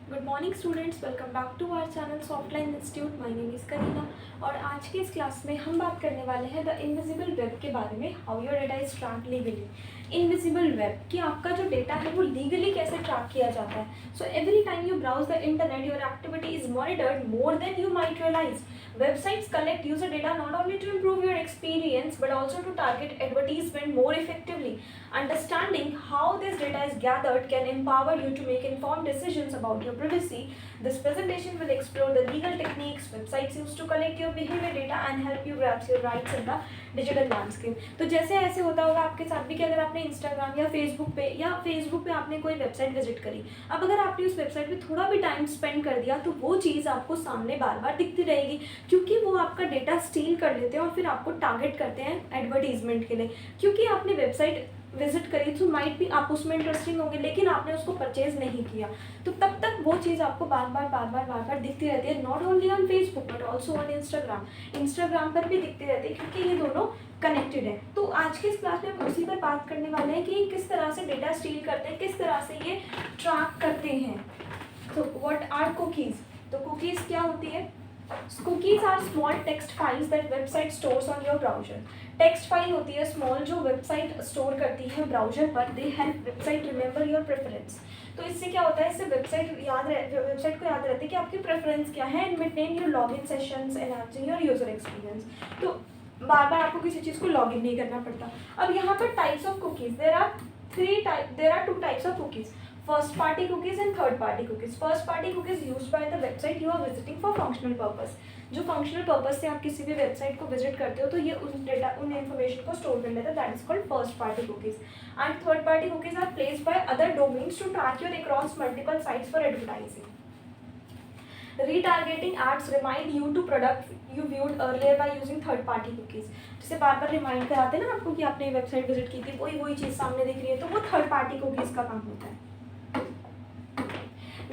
Good morning students, welcome back to our channel Softline institute. My name is Kareena और आज के इस class में हम बात करने वाले हैं द इनविजिबल वेब के बारे में। How your data is tracked legally. Invisible web कि आपका जो डेटा है वो लीगली कैसे ट्रैक किया जाता है। So every time you browse the internet your activity is monitored more than you might realise. Websites collect user data not only to improve your experience but also to target advertisement more effectively. Understanding how this data is gathered can empower you to make informed decisions about your privacy. This presentation will explore the legal techniques websites use to collect your behavior data and help you grasp your rights in the digital landscape. तो जैसे ऐसे होता होगा आपके साथ भी कि अगर आपने इंस्टाग्राम या फेसबुक पे आपने कोई वेबसाइट विजिट करी, अब अगर आपने उस वेबसाइट पे थोड़ा भी टाइम स्पेंड कर दिया तो वो चीज़ आपको सामने बार बार दिखती रहेगी, क्योंकि वो आपका डेटा स्टील कर लेते हैं और फिर आपको टारगेट करते हैं एडवर्टीजमेंट के लिए। क्योंकि आपने वेबसाइट विजिट करी तो माइट भी आप उसमें इंटरेस्टिंग होंगे, लेकिन आपने उसको परचेज नहीं किया, तो तब तक वो चीज़ आपको बार बार दिखती रहती है। Not only on Facebook but also on Instagram पर भी दिखती रहती है, क्योंकि ये दोनों कनेक्टेड है। तो आज के इस क्लास में हम उसी पर बात करने वाले हैं कि किस तरह से डेटा स्टील करते हैं, किस तरह से ये ट्रैक करते हैं। तो व्हाट आर कुकीज़? तो कुकीज़ क्या होती है? Cookies are small text files that website stores on your browser. Text file होती है स्मॉल जो वेबसाइट स्टोर करती है ब्राउजर पर। They help website remember your preference. तो इससे क्या होता है, इससे वेबसाइट को याद रहता है कि आपकी प्रेफरेंस क्या है and maintain your login sessions enhancing your user experience. तो बार बार आपको किसी चीज़ को लॉगिन नहीं करना पड़ता। अब यहाँ पर types of cookies, there are two types of cookies, first party cookies and third party cookies. First party cookies used by the website you are visiting for functional purpose. जो functional purpose से आप किसी भी website को visit करते हो तो ये उन इन्फॉर्मेशन को स्टोर कर लेता है, that is called first party cookies. And third party cookies are placed by other domains to track your across multiple sites for advertising. Retargeting ads remind you to product you viewed earlier by using third party cookies. जैसे बार बार remind कराते हैं ना आपको कि आपने website visit की थी, वही चीज़ सामने दिख रही है, तो वो थर्ड पार्टी कुकीज का काम होता है।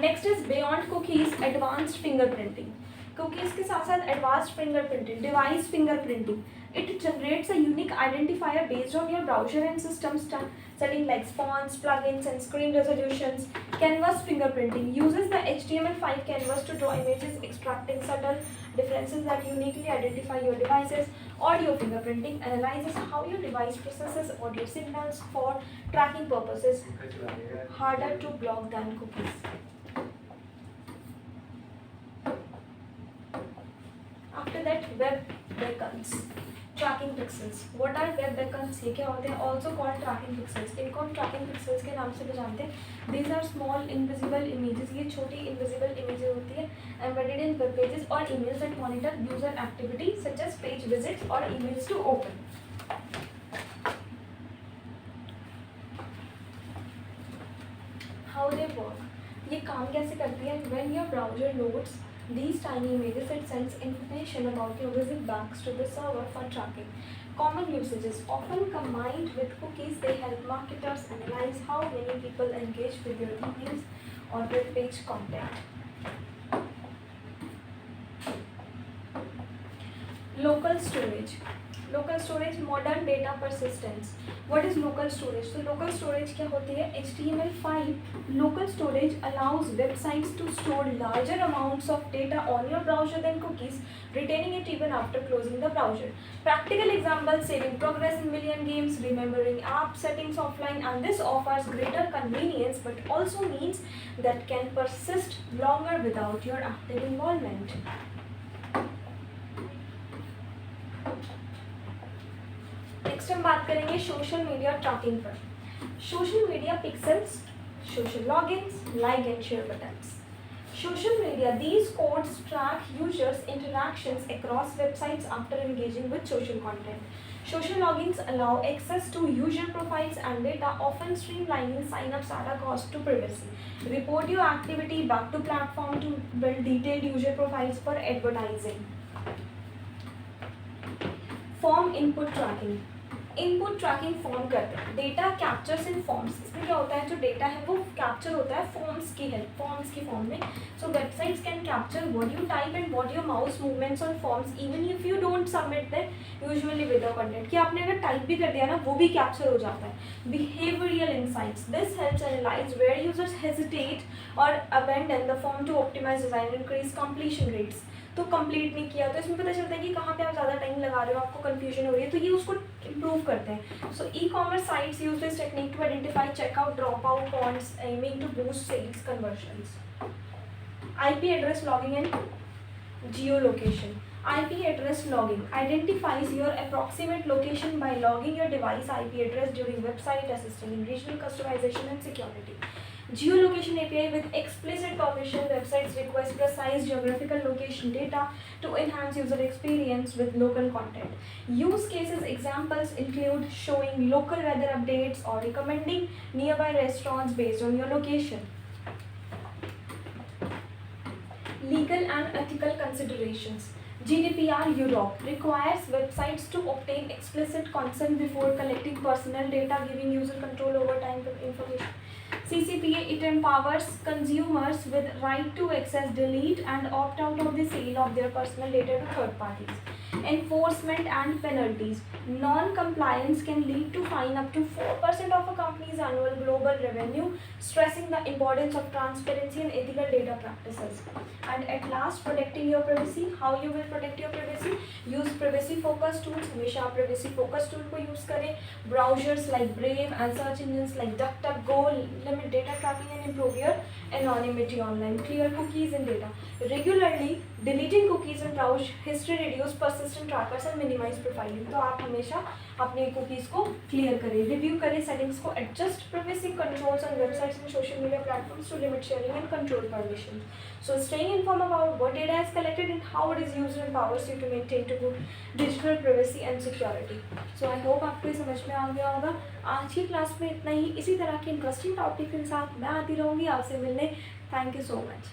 Next is beyond cookies advanced fingerprinting. Cookies के साथ साथ advanced fingerprinting, device fingerprinting. It generates a unique identifier based on your browser and system setting like fonts, plugins, and screen resolutions. Canvas fingerprinting uses the HTML5 canvas to draw images, extracting subtle differences that uniquely identify your devices. Audio fingerprinting analyzes how your device processes audio signals for tracking purposes. Harder to block than cookies. After that, web beacons, tracking pixels. What are web beacons? ये क्या होते हैं? Also called tracking pixels. इनको हम tracking pixels के नाम से भी जानते हैं. These are small invisible images. ये छोटी invisible images होती है embedded in web pages or emails that monitor user activity such as page visits or emails to open. How they work? ये काम कैसे करती है? When your browser loads these tiny images, it sends information about your visit backs to the server for tracking. Common usages often combined with cookies. They help marketers analyze how many people engage with your emails or web page content. Local storage. Local storage, modern data persistence. What is local storage? So local storage क्या होती है? HTML5 local storage allows websites to store larger amounts of data on your browser than cookies, retaining it even after closing the browser. Practical examples: saving progress in million games, remembering app settings offline, and this offers greater convenience but also means that can persist longer without your active involvement. Next हम बात करेंगे social media trekking पर। Social media pixels, social logins, like and share buttons. Social media, these codes track users' interactions across websites after engaging with social content. Social logins allow access to user profiles and data, often streamlining sign-ups at a cost to privacy. Report your activity back to platform to build detailed user profiles for advertising. Form input tracking. Input tracking form करते हैं, data captures इन forms. इसमें क्या होता है, जो data है वो capture होता है फॉर्म्स की हेल्प, फॉर्म्स की फॉर्म में। So websites can capture what you type and what your mouse movements on forms even if you don't submit that usually with the content, कि आपने अगर टाइप भी कर दिया ना वो भी कैप्चर हो जाता है। Behavioural insights, this helps analyse where users hesitate और abandon the form to optimise design, increase completion rates. तो कंप्लीट नहीं किया तो इसमें पता चलता है कि कहाँ पे आप ज़्यादा टाइम लगा रहे हो, आपको कंफ्यूजन हो रही है, तो ये उसको इम्प्रूव करते हैं। So e commerce sites use this technique to identify checkout drop out points aiming to boost sales conversions. IP address logging and geolocation. IP address logging identifies your approximate location by logging your device IP address during website, assisting in regional customization and security. Geolocation API with explicit permission, websites request precise geographical location data to enhance user experience with local content. Use cases examples include showing local weather updates or recommending nearby restaurants based on your location. Legal and ethical considerations. GDPR Europe requires websites to obtain explicit consent before collecting personal data, giving user control over time information. CCPA, it empowers consumers with right to access, delete and opt out of the sale of their personal data to third parties. Enforcement and penalties. Non-compliance can lead to fine up to 4% of a company's annual global revenue, stressing the importance of transparency and ethical data practices. And at last, protecting your privacy. How you will protect your privacy? Use privacy focused tools. हमेशा आप privacy focused tool को use करें. Browsers like Brave and search engines like DuckDuckGo limit data tracking and improve your anonymity online. Clear cookies and data. Regularly deleting cookies and browse history reduce persistent trackers and minimize profiling. तो आप हमेशा अपने cookies को clear करें, review करें settings को, adjust privacy controls on websites and social media platforms to limit sharing and control permissions. So staying informed about what data is collected and how it is used empowers you to maintain to good digital privacy and security. So I hope आपको ये समझ में आ गया होगा। आज की class में इतना ही। इसी तरह के इंटरेस्टिंग टॉपिक के साथ मैं आती रहूँगी आपसे मिलने। Thank you so much.